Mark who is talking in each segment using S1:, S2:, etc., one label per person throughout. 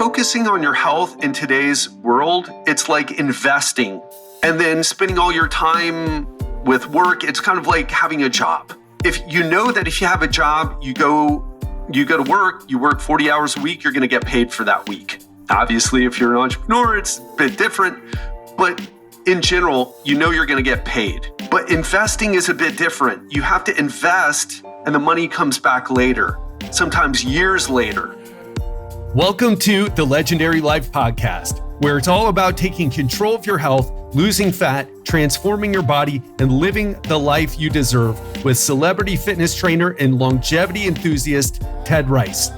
S1: focusing on your health in today's world, it's like investing. And then spending all your time with work, it's kind of like having a job. If you know that if you have a job, you go to work, you work 40 hours a week, you're going to get paid for that week. Obviously, if you're an entrepreneur, it's a bit different. But in general, you know you're going to get paid. But investing is a bit different. You have to invest and the money comes back later, sometimes years later.
S2: Welcome to the Legendary Life Podcast, where it's all about taking control of your health, losing fat, transforming your body, and living the life you deserve with celebrity fitness trainer and longevity enthusiast, Ted Rice.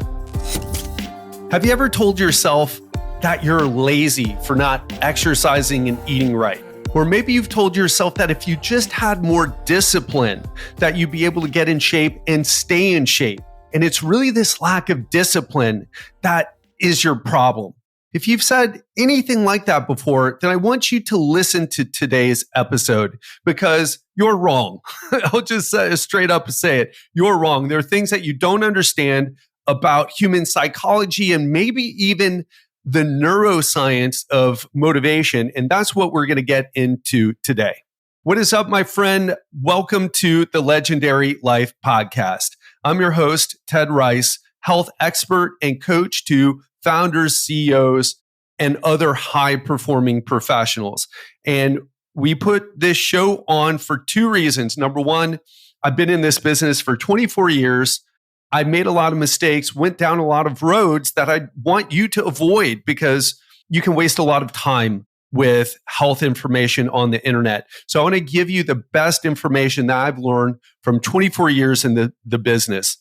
S2: Have you ever told yourself that you're lazy for not exercising and eating right? Or maybe you've told yourself that if you just had more discipline, that you'd be able to get in shape and stay in shape. And it's really this lack of discipline that is your problem. If you've said anything like that before, then I want you to listen to today's episode because you're wrong. I'll just straight up say it. You're wrong. There are things that you don't understand about human psychology and maybe even the neuroscience of motivation. And that's what we're going to get into today. What is up, my friend? Welcome to the Legendary Life Podcast. I'm your host, Ted Rice, health expert and coach to founders, CEOs, and other high-performing professionals. And we put this show on for two reasons. Number one, I've been in this business for 24 years. I made a lot of mistakes, went down a lot of roads that I want you to avoid because you can waste a lot of time with health information on the internet. So I want to give you the best information that I've learned from 24 years in the business.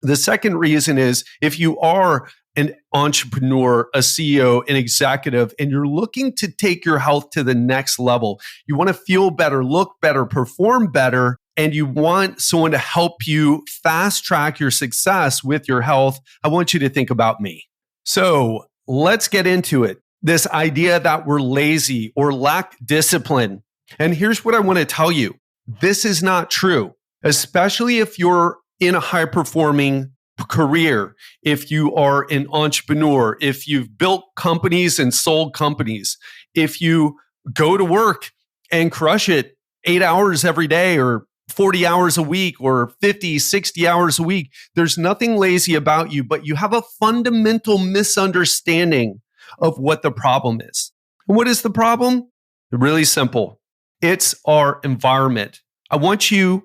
S2: The second reason is if you are an entrepreneur, a CEO, an executive, and you're looking to take your health to the next level, you want to feel better, look better, perform better, and you want someone to help you fast track your success with your health, I want you to think about me. So let's get into it. This idea that we're lazy or lack discipline. And here's what I want to tell you. This is not true, especially if you're in a high-performing career, if you are an entrepreneur, if you've built companies and sold companies, if you go to work and crush it 8 hours every day or 40 hours a week or 50, 60 hours a week, there's nothing lazy about you, but you have a fundamental misunderstanding of what the problem is. And what is the problem? Really simple. It's our environment. I want to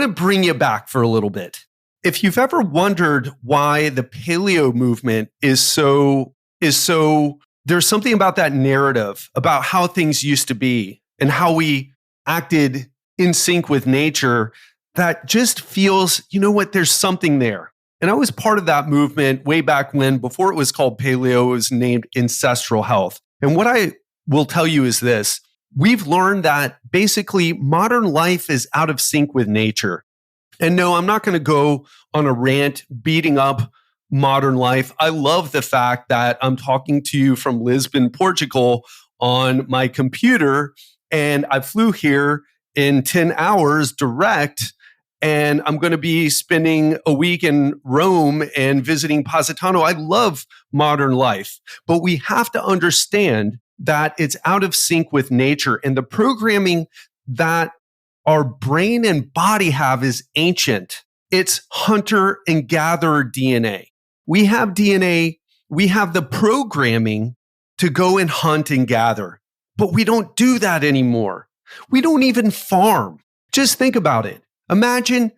S2: bring you back for a little bit. If you've ever wondered why the paleo movement is so, there's something about that narrative about how things used to be and how we acted in sync with nature that just feels, you know what, there's something there. And I was part of that movement way back when, before it was called paleo, it was named ancestral health. And what I will tell you is this. We've learned that basically modern life is out of sync with nature. And no, I'm not going to go on a rant beating up modern life. I love the fact that I'm talking to you from Lisbon, Portugal on my computer, and I flew here in 10 hours direct. And I'm going to be spending a week in Rome and visiting Positano. I love modern life, but we have to understand that it's out of sync with nature. And the programming that our brain and body have is ancient. It's hunter and gatherer DNA. We have DNA, we have the programming to go and hunt and gather, but we don't do that anymore. We don't even farm. Just think about it. Imagine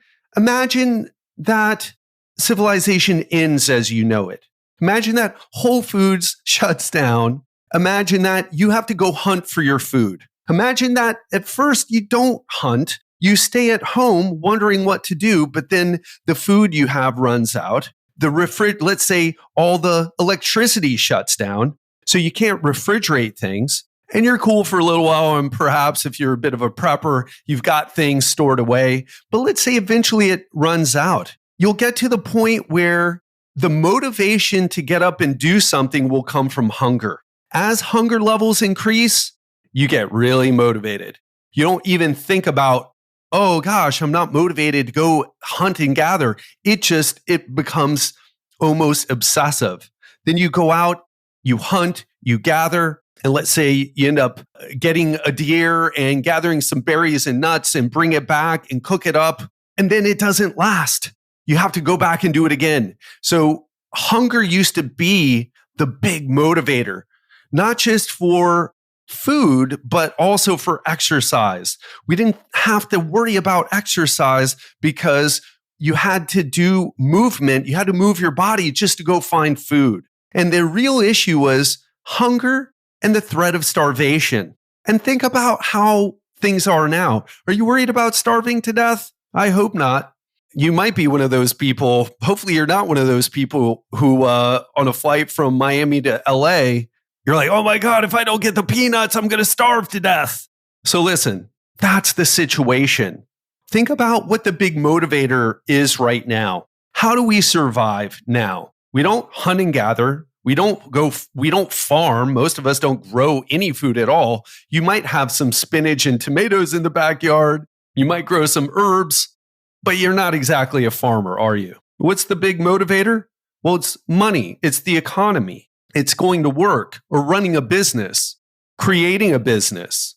S2: that civilization ends as you know it. Imagine that Whole Foods shuts down. Imagine that you have to go hunt for your food. Imagine that at first you don't hunt. You stay at home wondering what to do, but then the food you have runs out. Let's say all the electricity shuts down, so you can't refrigerate things. And you're cool for a little while, and perhaps if you're a bit of a prepper, you've got things stored away. But let's say eventually it runs out. You'll get to the point where the motivation to get up and do something will come from hunger. As hunger levels increase, you get really motivated. You don't even think about, oh gosh, I'm not motivated to go hunt and gather. It becomes almost obsessive. Then you go out you hunt, you gather, and let's say you end up getting a deer and gathering some berries and nuts and bring it back and cook it up, and then it doesn't last. You have to go back and do it again. So hunger used to be the big motivator, not just for food, but also for exercise. We didn't have to worry about exercise because you had to do movement. You had to move your body just to go find food. And the real issue was hunger and the threat of starvation. And think about how things are now. Are you worried about starving to death? I hope not. You might be one of those people. Hopefully you're not one of those people who on a flight from Miami to LA, you're like, oh my God, if I don't get the peanuts, I'm going to starve to death. So listen, that's the situation. Think about what the big motivator is right now. How do we survive now? We don't hunt and gather. We don't farm. Most of us don't grow any food at all. You might have some spinach and tomatoes in the backyard. You might grow some herbs, but you're not exactly a farmer, are you? What's the big motivator? Well, it's money. It's the economy. It's going to work or running a business, creating a business.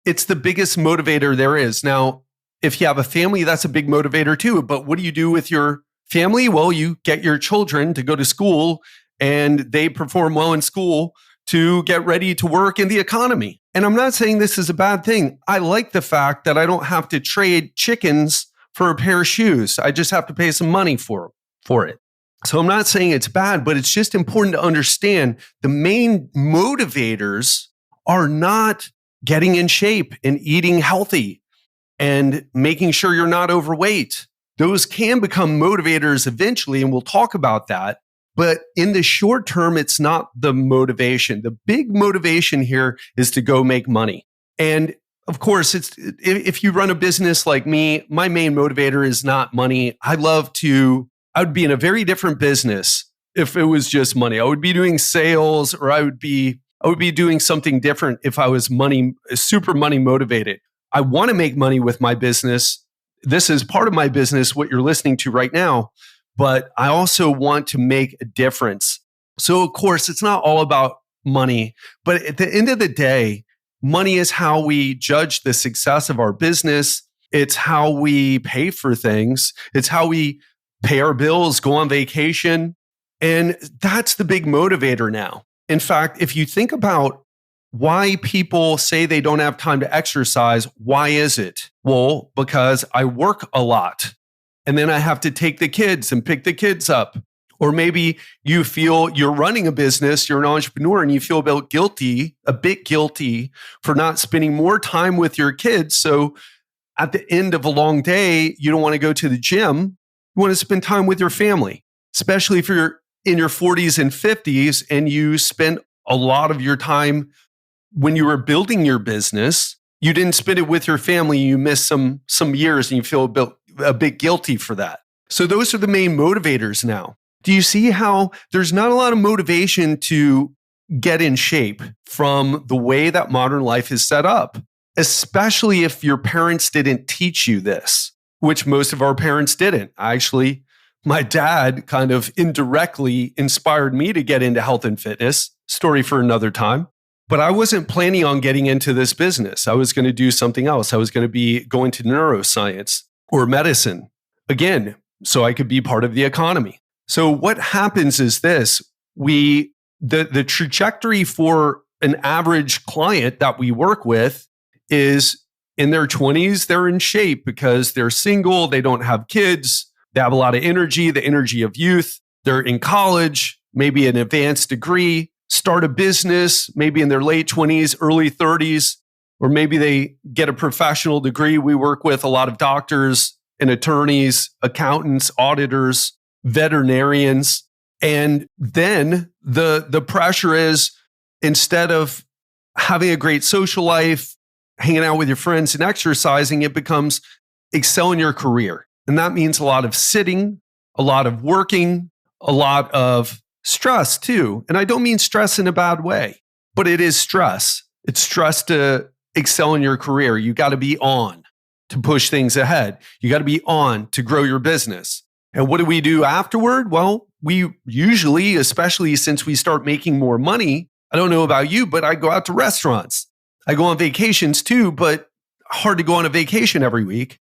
S2: It's the biggest motivator there is. Now, if you have a family, that's a big motivator too. But what do you do with your family? Well, you get your children to go to school and they perform well in school to get ready to work in the economy. And I'm not saying this is a bad thing. I like the fact that I don't have to trade chickens for a pair of shoes. I just have to pay some money for it. So I'm not saying it's bad, but it's just important to understand the main motivators are not getting in shape and eating healthy and making sure you're not overweight. Those can become motivators eventually, and we'll talk about that. But in the short term, it's not the motivation. The big motivation here is to go make money. And of course, if you run a business like me, my main motivator is not money. I would be in a very different business if it was just money. I would be doing sales, or I would be doing something different if I was super money motivated. I want to make money with my business. This is part of my business, what you're listening to right now, but I also want to make a difference. So of course, it's not all about money, but at the end of the day, money is how we judge the success of our business. It's how we pay for things. It's how we pay our bills, go on vacation. And that's the big motivator now. In fact, if you think about why people say they don't have time to exercise, why is it? Well, because I work a lot and then I have to take the kids and pick the kids up. Or maybe you feel you're running a business, you're an entrepreneur, and you feel a bit guilty for not spending more time with your kids. So at the end of a long day, you don't want to go to the gym. You want to spend time with your family, especially if you're in your 40s and 50s and you spent a lot of your time when you were building your business. You didn't spend it with your family. You missed some years and you feel a bit guilty for that. So those are the main motivators now. Do you see how there's not a lot of motivation to get in shape from the way that modern life is set up, especially if your parents didn't teach you this, which most of our parents didn't. Actually, my dad kind of indirectly inspired me to get into health and fitness. Story for another time. But I wasn't planning on getting into this business. I was going to do something else. I was going to be going to neuroscience or medicine, again, so I could be part of the economy. So what happens is this, the trajectory for an average client that we work with is in their 20s, they're in shape because they're single, they don't have kids, they have a lot of energy, the energy of youth, they're in college, maybe an advanced degree, start a business, maybe in their late 20s, early 30s, or maybe they get a professional degree. We work with a lot of doctors and attorneys, accountants, auditors, veterinarians. And then the pressure is, instead of having a great social life, hanging out with your friends and exercising, it becomes excel in your career. And that means a lot of sitting, a lot of working, a lot of stress too. And I don't mean stress in a bad way, but it is stress. It's stress to excel in your career. You got to be on to push things ahead. You got to be on to grow your business. And what do we do afterward? Well, we usually, especially since we start making more money, I don't know about you, but I go out to restaurants. I go on vacations too, but hard to go on a vacation every week.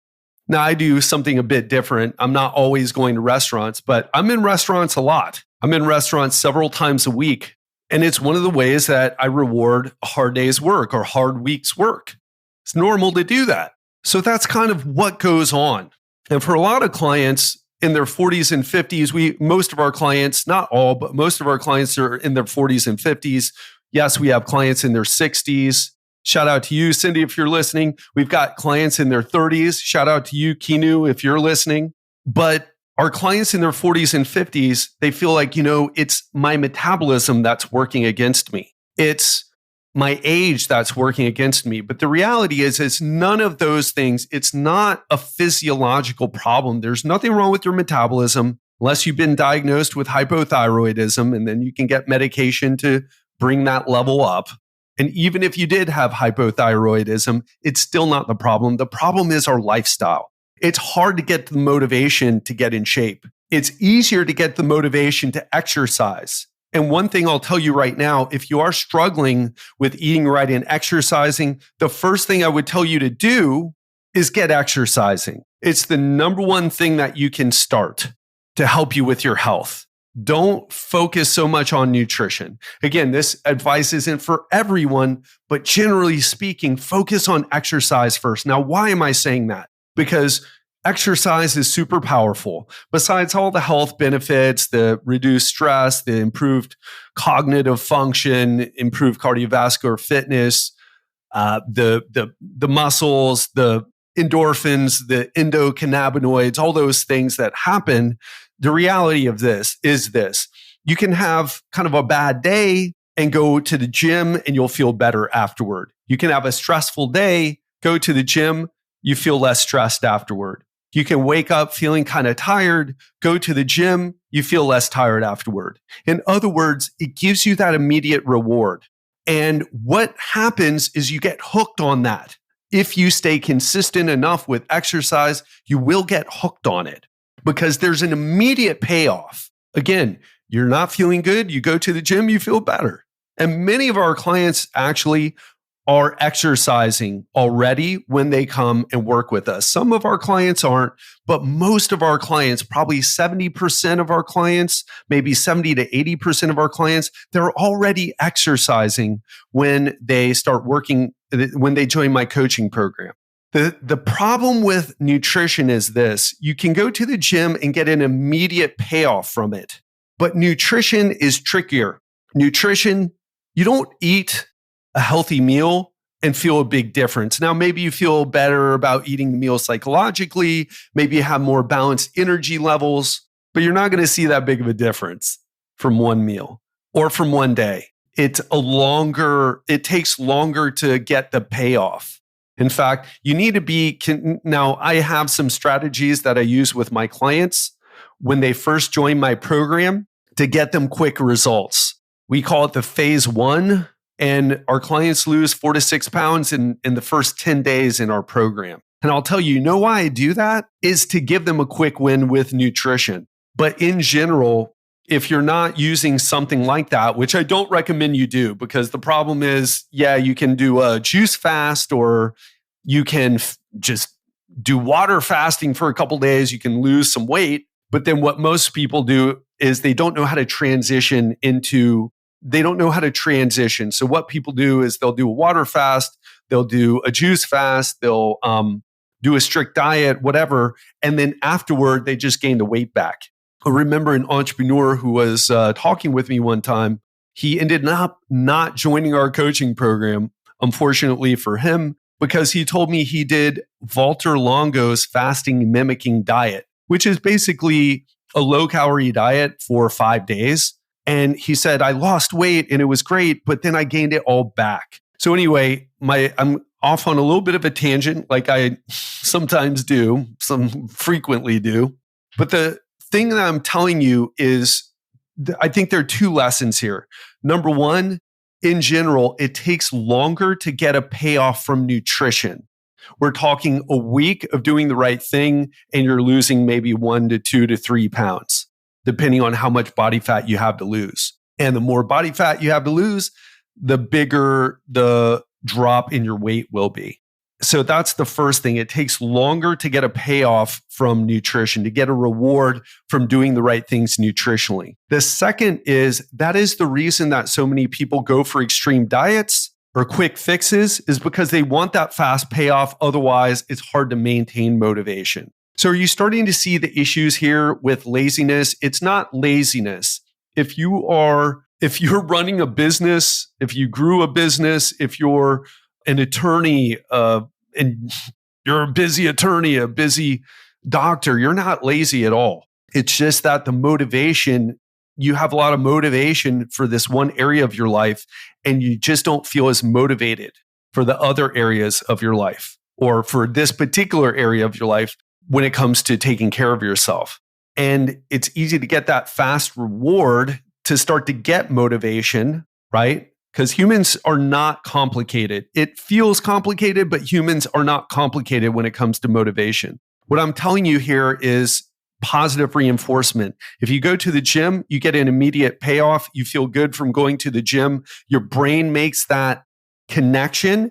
S2: Now, I do something a bit different. I'm not always going to restaurants, but I'm in restaurants a lot. I'm in restaurants several times a week. And it's one of the ways that I reward a hard day's work or hard week's work. It's normal to do that. So that's kind of what goes on. And for a lot of clients in their 40s and 50s, most of our clients, not all, but most of our clients are in their 40s and 50s. Yes, we have clients in their 60s. Shout out to you, Cindy, if you're listening. We've got clients in their 30s. Shout out to you, Kinu, if you're listening. But our clients in their 40s and 50s, they feel like, it's my metabolism that's working against me. It's my age that's working against me. But the reality is it's none of those things. It's not a physiological problem. There's nothing wrong with your metabolism unless you've been diagnosed with hypothyroidism, and then you can get medication to bring that level up. And even if you did have hypothyroidism, it's still not the problem. The problem is our lifestyle. It's hard to get the motivation to get in shape. It's easier to get the motivation to exercise. And one thing I'll tell you right now, if you are struggling with eating right and exercising, the first thing I would tell you to do is get exercising. It's the number one thing that you can start to help you with your health. Don't focus so much on nutrition. Again, this advice isn't for everyone, but generally speaking, focus on exercise first. Now, why am I saying that? Because exercise is super powerful. Besides all the health benefits, the reduced stress, the improved cognitive function, improved cardiovascular fitness, the muscles, the endorphins, the endocannabinoids, all those things that happen. The reality of this is this. You can have kind of a bad day and go to the gym and you'll feel better afterward. You can have a stressful day, go to the gym, you feel less stressed afterward. You can wake up feeling kind of tired, go to the gym, you feel less tired afterward. In other words, it gives you that immediate reward. And what happens is you get hooked on that. If you stay consistent enough with exercise, you will get hooked on it because there's an immediate payoff. Again, you're not feeling good, you go to the gym, you feel better. And many of our clients actually are exercising already when they come and work with us. Some of our clients aren't, but most of our clients, probably 70% of our clients, maybe 70 to 80% of our clients, they're already exercising when they start working, when they join my coaching program. The problem with nutrition is this. You can go to the gym and get an immediate payoff from it, but nutrition is trickier. Nutrition, you don't eat a healthy meal and feel a big difference. Now, maybe you feel better about eating the meal psychologically. Maybe you have more balanced energy levels, but you're not going to see that big of a difference from one meal or from one day. It takes longer to get the payoff. In fact, you need to now I have some strategies that I use with my clients when they first join my program to get them quick results. We call it the phase 1. And our clients lose 4 to 6 pounds in the first 10 days in our program. And I'll tell you, why I do that is to give them a quick win with nutrition. But in general, if you're not using something like that, which I don't recommend you do, because the problem is, you can do a juice fast or you can just do water fasting for a couple days. You can lose some weight. But then what most people do is they don't know how to transition. So what people do is they'll do a water fast, they'll do a juice fast, they'll do a strict diet, whatever. And then afterward, they just gain the weight back. I remember an entrepreneur who was talking with me one time. He ended up not joining our coaching program, unfortunately for him, because he told me he did Walter Longo's fasting mimicking diet, which is basically a low-calorie diet for 5 days. And he said, I lost weight and it was great, but then I gained it all back. So anyway, I'm off on a little bit of a tangent like I sometimes do, some frequently do. But the thing that I'm telling you is, I think there are 2 lessons here. Number one, in general, it takes longer to get a payoff from nutrition. We're talking a week of doing the right thing and you're losing maybe 1 to 2 to 3 pounds, depending on how much body fat you have to lose. And the more body fat you have to lose, the bigger the drop in your weight will be. So that's the first thing. It takes longer to get a payoff from nutrition, to get a reward from doing the right things nutritionally. The second is that is the reason that so many people go for extreme diets or quick fixes, is because they want that fast payoff. Otherwise, it's hard to maintain motivation. So are you starting to see the issues here with laziness? It's not laziness. If you're running a business, if you grew a business, if you're an attorney, and you're a busy attorney, a busy doctor, you're not lazy at all. It's just that the motivation, you have a lot of motivation for this one area of your life, and you just don't feel as motivated for the other areas of your life, or for this particular area of your life when it comes to taking care of yourself. And it's easy to get that fast reward to start to get motivation, right? Because humans are not complicated. It feels complicated, but humans are not complicated when it comes to motivation. What I'm telling you here is positive reinforcement. If you go to the gym, you get an immediate payoff. You feel good from going to the gym. Your brain makes that connection.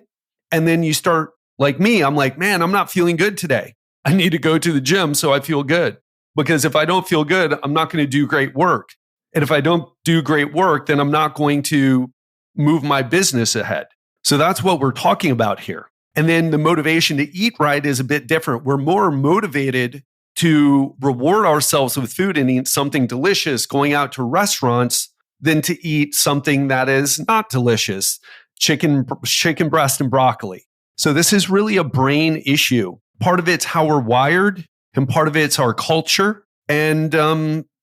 S2: And then you start, like me, I'm like, man, I'm not feeling good today. I need to go to the gym so I feel good. Because if I don't feel good, I'm not going to do great work. And if I don't do great work, then I'm not going to move my business ahead. So that's what we're talking about here. And then the motivation to eat right is a bit different. We're more motivated to reward ourselves with food and eat something delicious, going out to restaurants, than to eat something that is not delicious, chicken breast and broccoli. So this is really a brain issue. Part of it's how we're wired, and part of it's our culture. And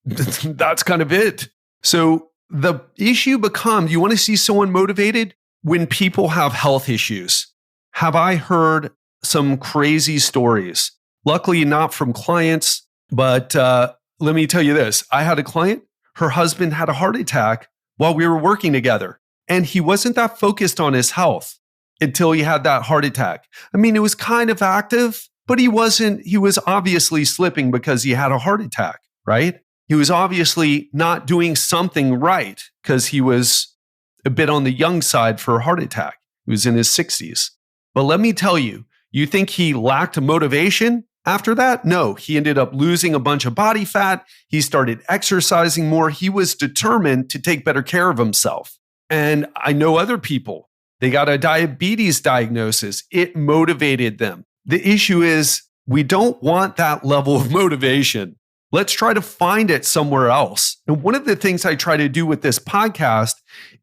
S2: that's kind of it. So the issue becomes, you want to see someone motivated when people have health issues. Have I heard some crazy stories? Luckily, not from clients, but let me tell you this. I had a client, her husband had a heart attack while we were working together. And he wasn't that focused on his health until he had that heart attack. I mean, it was kind of active, but he was obviously slipping because he had a heart attack, right? He was obviously not doing something right because he was a bit on the young side for a heart attack. He was in his 60s. But let me tell you, you think he lacked motivation after that? No, he ended up losing a bunch of body fat. He started exercising more. He was determined to take better care of himself. And I know other people, they got a diabetes diagnosis. It motivated them. The issue is we don't want that level of motivation. Let's try to find it somewhere else. And one of the things I try to do with this podcast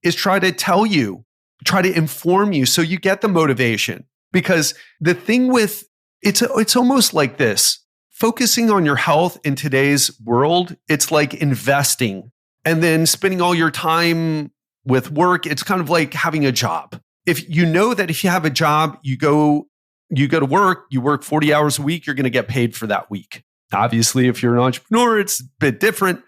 S2: is try to tell you, try to inform you so you get the motivation. Because the thing with, it's almost like this. Focusing on your health in today's world, it's like investing. And then spending all your time with work, it's kind of like having a job. If you know that if you have a job, you go to work, you work 40 hours a week, you're going to get paid for that week. Obviously, if you're an entrepreneur, it's a bit different.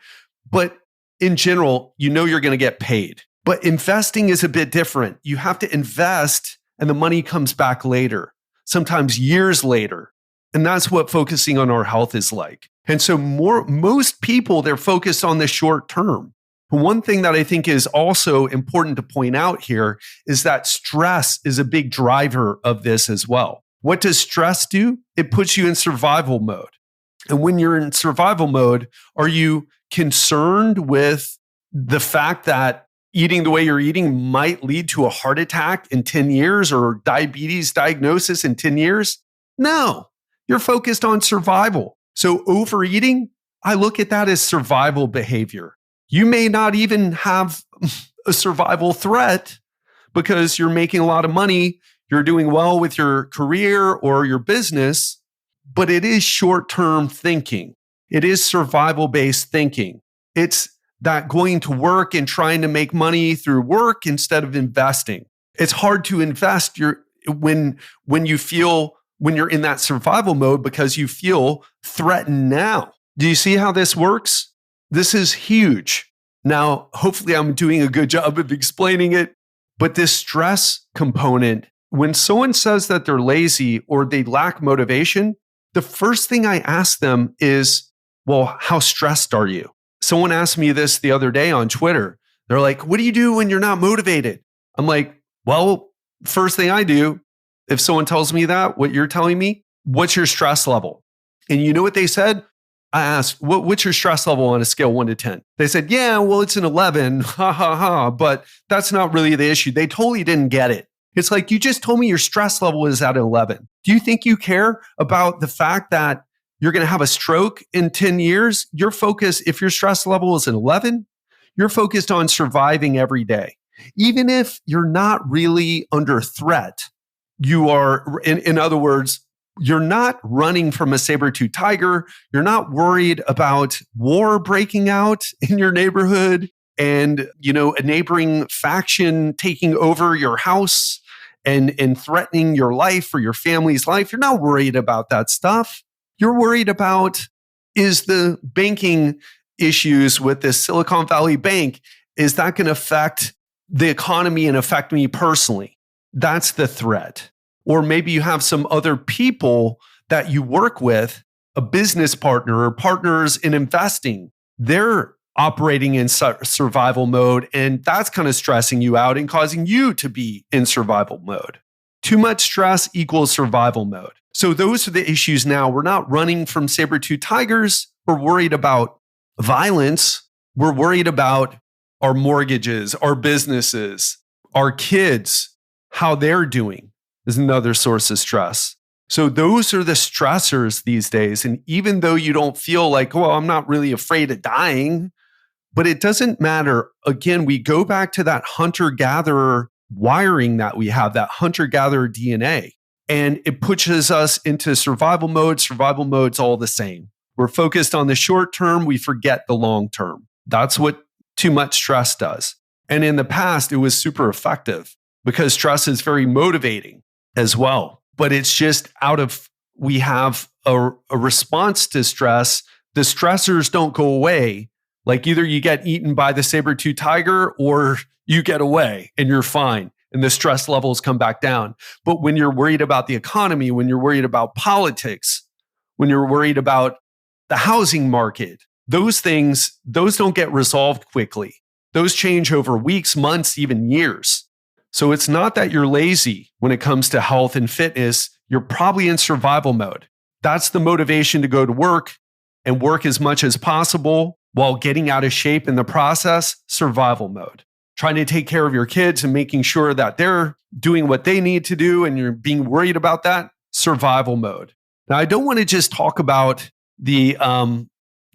S2: But in general, you know you're going to get paid. But investing is a bit different. You have to invest and the money comes back later, sometimes years later. And that's what focusing on our health is like. And so most people, they're focused on the short term. One thing that I think is also important to point out here is that stress is a big driver of this as well. What does stress do? It puts you in survival mode. And when you're in survival mode, are you concerned with the fact that eating the way you're eating might lead to a heart attack in 10 years or diabetes diagnosis in 10 years? No, you're focused on survival. So overeating, I look at that as survival behavior. You may not even have a survival threat because you're making a lot of money, you're doing well with your career or your business, but it is short-term thinking. It is survival-based thinking. It's that going to work and trying to make money through work instead of investing. It's hard to invest when you're in that survival mode because you feel threatened now. Do you see how this works? This is huge. Now, hopefully I'm doing a good job of explaining it, but this stress component, when someone says that they're lazy or they lack motivation, the first thing I ask them is, well, how stressed are you? Someone asked me this the other day on Twitter. They're like, what do you do when you're not motivated? I'm like, well, first thing I do, if someone tells me that, what you're telling me, what's your stress level? And you know what they said? I asked, what's your stress level on a scale 1 to 10? They said, yeah, well, it's an 11, ha, ha, ha. But that's not really the issue. They totally didn't get it. It's like, you just told me your stress level is at an 11. Do you think you care about the fact that you're going to have a stroke in 10 years? Your focus, if your stress level is an 11, you're focused on surviving every day. Even if you're not really under threat, you are, in other words, you're not running from a saber-toothed tiger. You're not worried about war breaking out in your neighborhood and, a neighboring faction taking over your house and threatening your life or your family's life. You're not worried about that stuff. You're worried about, is the banking issues with this Silicon Valley Bank, is that going to affect the economy and affect me personally? That's the threat. Or maybe you have some other people that you work with, a business partner or partners in investing. They're operating in survival mode, and that's kind of stressing you out and causing you to be in survival mode. Too much stress equals survival mode. So those are the issues now. We're not running from saber-toothed tigers. We're worried about violence. We're worried about our mortgages, our businesses, our kids, how they're doing is another source of stress. So those are the stressors these days. And even though you don't feel like, well, I'm not really afraid of dying, but it doesn't matter. Again, we go back to that hunter-gatherer wiring that we have, that hunter-gatherer DNA, and it pushes us into survival mode. Survival mode's all the same. We're focused on the short term. We forget the long term. That's what too much stress does. And in the past, it was super effective because stress is very motivating as well. But it's just we have a response to stress. The stressors don't go away. Like either you get eaten by the saber-toothed tiger or you get away and you're fine and the stress levels come back down. But when you're worried about the economy, when you're worried about politics, when you're worried about the housing market, those things, those don't get resolved quickly. Those change over weeks, months, even years. So it's not that you're lazy when it comes to health and fitness. You're probably in survival mode. That's the motivation to go to work and work as much as possible while getting out of shape in the process, survival mode. Trying to take care of your kids and making sure that they're doing what they need to do and you're being worried about that, survival mode. Now, I don't want to just talk about the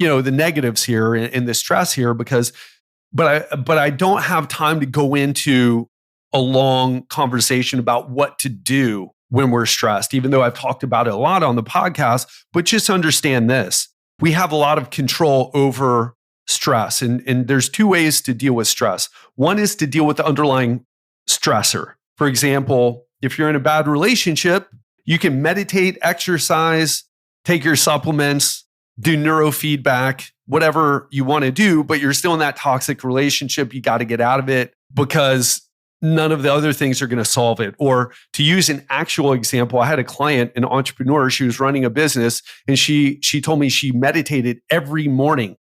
S2: negatives here and the stress here but I don't have time to go into a long conversation about what to do when we're stressed, even though I've talked about it a lot on the podcast. But just understand this. We have a lot of control over stress. And there's two ways to deal with stress. One is to deal with the underlying stressor. For example, if you're in a bad relationship, you can meditate, exercise, take your supplements, do neurofeedback, whatever you want to do, but you're still in that toxic relationship. You got to get out of it because none of the other things are going to solve it. Or to use an actual example, I had a client, an entrepreneur, she was running a business and she told me she meditated every morning.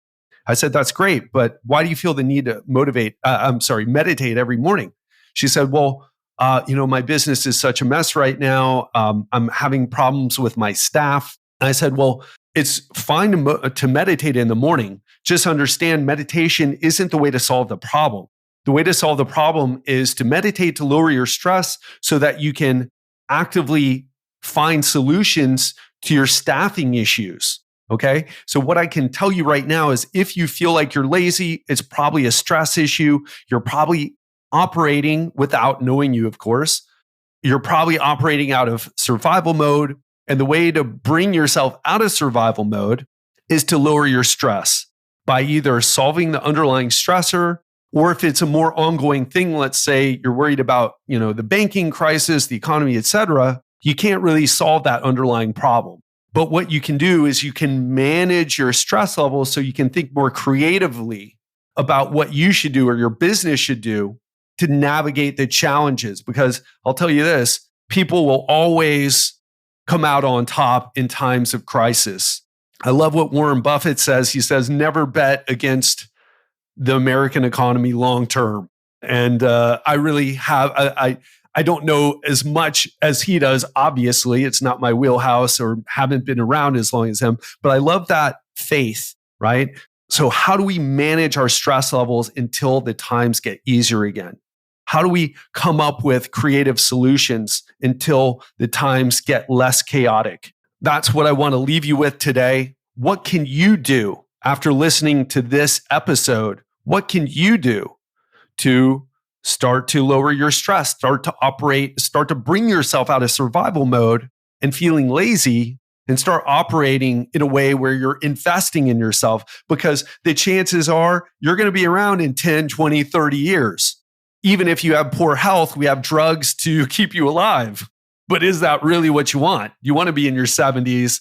S2: I said, that's great, but why do you feel the need to meditate every morning? She said, well, my business is such a mess right now. I'm having problems with my staff. And I said, well, it's fine to meditate in the morning. Just understand meditation isn't the way to solve the problem. The way to solve the problem is to meditate to lower your stress so that you can actively find solutions to your staffing issues. Okay. So what I can tell you right now is if you feel like you're lazy, it's probably a stress issue. You're probably operating without knowing you, of course. You're probably operating out of survival mode. And the way to bring yourself out of survival mode is to lower your stress by either solving the underlying stressor, or if it's a more ongoing thing, let's say you're worried about, the banking crisis, the economy, et cetera, you can't really solve that underlying problem. But what you can do is you can manage your stress levels so you can think more creatively about what you should do or your business should do to navigate the challenges. Because I'll tell you this, people will always come out on top in times of crisis. I love what Warren Buffett says. He says, never bet against the American economy long term. And I really have, I don't know as much as he does. Obviously, it's not my wheelhouse or haven't been around as long as him, but I love that faith, right? So how do we manage our stress levels until the times get easier again? How do we come up with creative solutions until the times get less chaotic? That's what I want to leave you with today. What can you do after listening to this episode? What can you do to start to lower your stress, start to bring yourself out of survival mode and feeling lazy and start operating in a way where you're investing in yourself? Because the chances are you're going to be around in 10, 20, 30 years. Even if you have poor health, we have drugs to keep you alive. But is that really what you want? You want to be in your 70s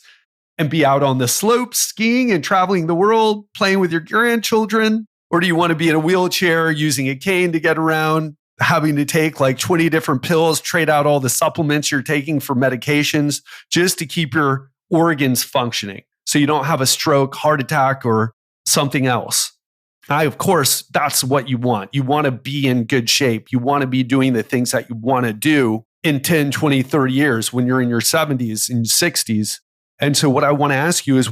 S2: and be out on the slopes skiing and traveling the world, playing with your grandchildren? Or do you want to be in a wheelchair using a cane to get around, having to take like 20 different pills, trade out all the supplements you're taking for medications just to keep your organs functioning so you don't have a stroke, heart attack, or something else? Of course, that's what you want. You want to be in good shape. You want to be doing the things that you want to do in 10, 20, 30 years when you're in your 70s and 60s. And so what I want to ask you is,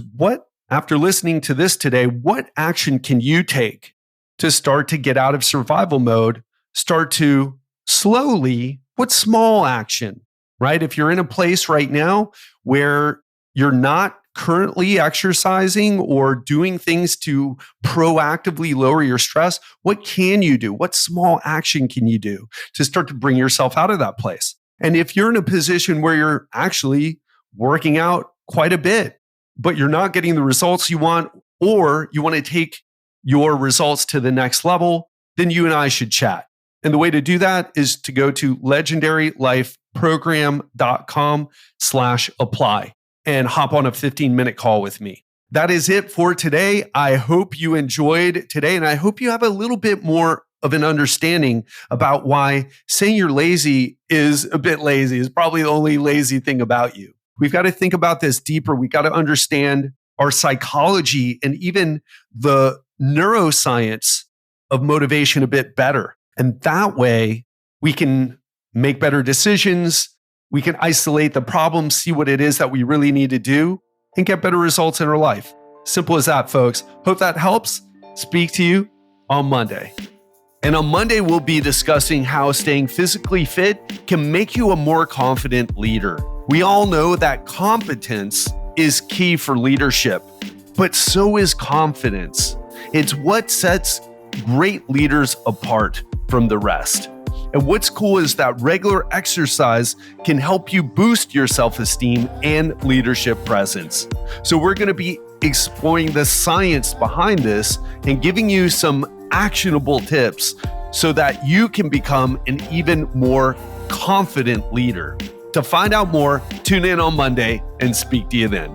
S2: after listening to this today, what action can you take to start to get out of survival mode, start to slowly, what small action, right? If you're in a place right now where you're not currently exercising or doing things to proactively lower your stress, what can you do? What small action can you do to start to bring yourself out of that place? And if you're in a position where you're actually working out quite a bit, but you're not getting the results you want, or you want to take your results to the next level, then you and I should chat. And the way to do that is to go to legendarylifeprogram.com/apply and hop on a 15-minute call with me. That is it for today. I hope you enjoyed today, and I hope you have a little bit more of an understanding about why saying you're lazy is a bit lazy is probably the only lazy thing about you. We've got to think about this deeper. We've got to understand our psychology and even the neuroscience of motivation a bit better. And that way, we can make better decisions. We can isolate the problem, see what it is that we really need to do, and get better results in our life. Simple as that, folks. Hope that helps. Speak to you on Monday. And on Monday, we'll be discussing how staying physically fit can make you a more confident leader. We all know that competence is key for leadership, but so is confidence. It's what sets great leaders apart from the rest. And what's cool is that regular exercise can help you boost your self-esteem and leadership presence. So we're going to be exploring the science behind this and giving you some actionable tips so that you can become an even more confident leader. To find out more, tune in on Monday and speak to you then.